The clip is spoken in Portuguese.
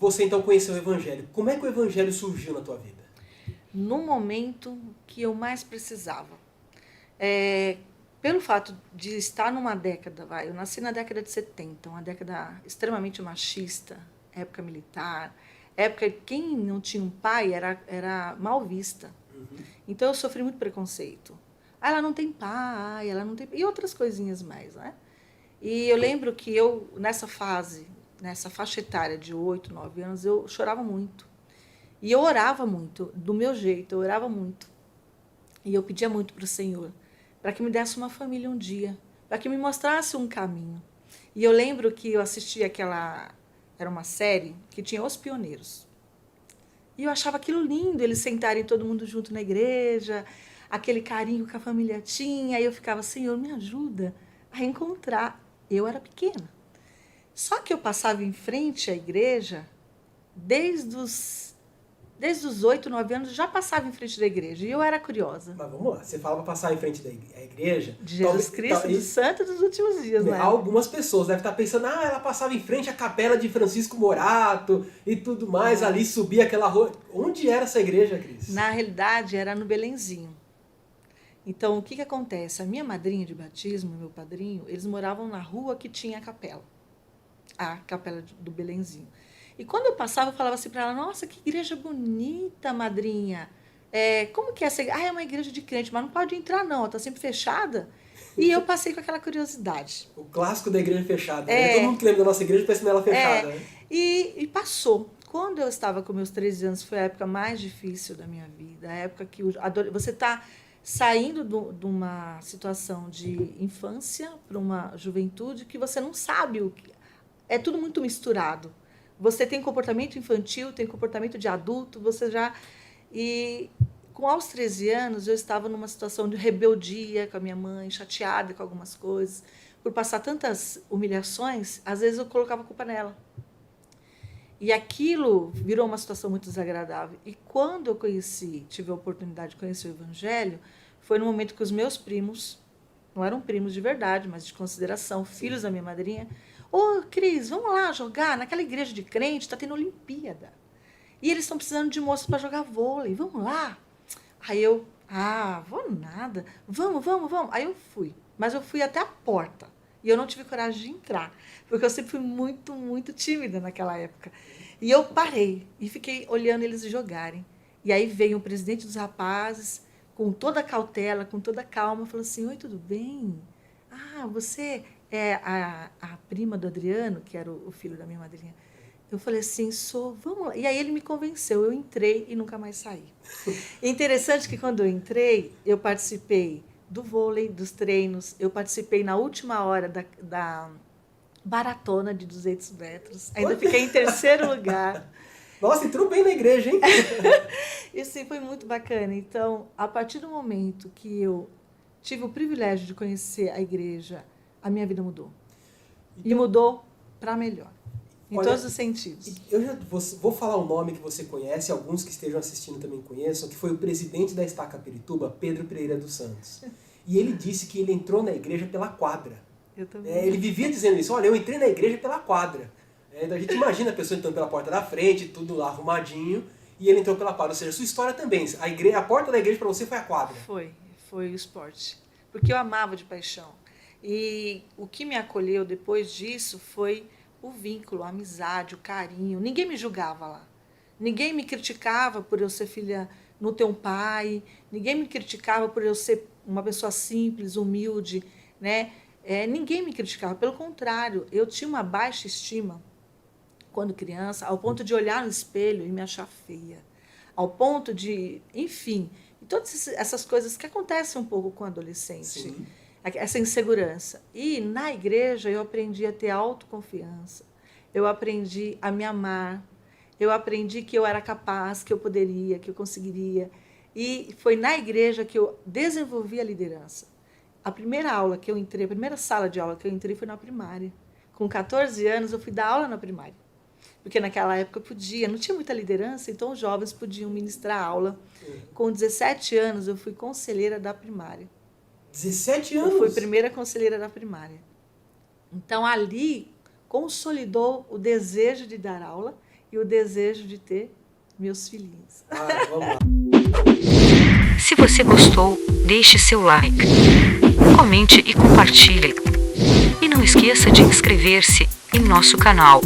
você então conheceu o Evangelho. Como é que o Evangelho surgiu na tua vida? No momento que eu mais precisava. Pelo fato de estar numa década, eu nasci na década de 70, uma década extremamente machista, época militar, época que quem não tinha um pai era mal vista. Então eu sofri muito preconceito. Ela não tem pai, ela não tem... E outras coisinhas mais, né? E eu lembro que eu, nessa faixa etária de 8, 9 anos, eu chorava muito. E eu orava muito, do meu jeito, eu orava muito. E eu pedia muito para o Senhor, para que me desse uma família um dia, para que me mostrasse um caminho. E eu lembro que eu assisti era uma série que tinha Os Pioneiros. E eu achava aquilo lindo, eles sentarem todo mundo junto na igreja, aquele carinho que a família tinha. E eu ficava, Senhor, me ajuda a encontrar. Eu era pequena. Só que eu passava em frente à igreja desde os 8, 9 anos, já passava em frente da igreja. E eu era curiosa. Mas vamos lá, você fala para passar em frente da igreja... De Jesus Cristo, do santo dos últimos dias, né? Algumas pessoas devem estar pensando, ela passava em frente à capela de Francisco Morato e tudo mais, ali subia aquela rua. Onde era essa igreja, Cris? Na realidade, era no Belenzinho. Então, o que acontece? A minha madrinha de batismo, meu padrinho, eles moravam na rua que tinha a capela do Belenzinho. E quando eu passava, eu falava assim para ela, nossa, que igreja bonita, madrinha. Como que é essa igreja? É uma igreja de crente, mas não pode entrar não, está sempre fechada. E eu passei com aquela curiosidade. O clássico da igreja fechada. Né? Todo mundo que lembra da nossa igreja pensa nela fechada. Né? E passou. Quando eu estava com meus 13 anos, foi a época mais difícil da minha vida. A época que você está saindo de uma situação de infância para uma juventude que você não sabe o que... É tudo muito misturado. Você tem comportamento infantil, tem comportamento de adulto, você já... E aos 13 anos, eu estava numa situação de rebeldia com a minha mãe, chateada com algumas coisas. Por passar tantas humilhações, às vezes eu colocava a culpa nela. E aquilo virou uma situação muito desagradável. E quando eu tive a oportunidade de conhecer o Evangelho, foi no momento que os meus primos, não eram primos de verdade, mas de consideração, filhos da minha madrinha, Cris, vamos lá jogar naquela igreja de crente, está tendo Olimpíada. E eles estão precisando de moços para jogar vôlei, vamos lá. Aí eu, vou nada, vamos. Aí eu fui, mas eu fui até a porta. E eu não tive coragem de entrar, porque eu sempre fui muito, muito tímida naquela época. E eu parei e fiquei olhando eles jogarem. E aí veio o presidente dos rapazes, com toda a cautela, com toda a calma, falou assim, oi, tudo bem? Você é a prima do Adriano, que era o filho da minha madrinha. Eu falei assim, sou, vamos lá. E aí ele me convenceu, eu entrei e nunca mais saí. É interessante que quando eu entrei, eu participei do vôlei, dos treinos, eu participei na última hora da maratona de 200 metros, ainda fiquei em terceiro lugar. Nossa, entrou bem na igreja, hein? Isso sim, foi muito bacana. Então, a partir do momento que eu tive o privilégio de conhecer a igreja, a minha vida mudou. Então, e mudou para melhor. Em todos os sentidos. Eu já vou falar um nome que você conhece, alguns que estejam assistindo também conheçam, que foi o presidente da Estaca Pirituba, Pedro Pereira dos Santos. E ele disse que ele entrou na igreja pela quadra. Eu também. Ele vivia dizendo isso, olha, eu entrei na igreja pela quadra. A gente imagina a pessoa entrando pela porta da frente, tudo lá arrumadinho, e ele entrou pela quadra. Ou seja, a sua história também, a porta da igreja para você foi a quadra. Foi o esporte. Porque eu amava de paixão. E o que me acolheu depois disso foi o vínculo, a amizade, o carinho. Ninguém me julgava lá. Ninguém me criticava por eu ser filha, não ter um pai. Ninguém me criticava por eu ser uma pessoa simples, humilde, né? Ninguém me criticava. Pelo contrário, eu tinha uma baixa estima quando criança, ao ponto de olhar no espelho e me achar feia. Ao ponto de, enfim, todas essas coisas que acontecem um pouco com o adolescente. Sim. Essa insegurança. E na igreja eu aprendi a ter autoconfiança, eu aprendi a me amar, eu aprendi que eu era capaz, que eu poderia, que eu conseguiria. E foi na igreja que eu desenvolvi a liderança. A primeira aula que eu entrei, a primeira sala de aula que eu entrei foi na primária. Com 14 anos eu fui dar aula na primária. Porque naquela época eu podia, não tinha muita liderança, então os jovens podiam ministrar aula. Com 17 anos eu fui conselheira da primária. 17 anos? Eu fui primeira conselheira da primária. Então, ali, consolidou o desejo de dar aula e o desejo de ter meus filhinhos. Vamos lá. Se você gostou, deixe seu like, comente e compartilhe. E não esqueça de inscrever-se em nosso canal.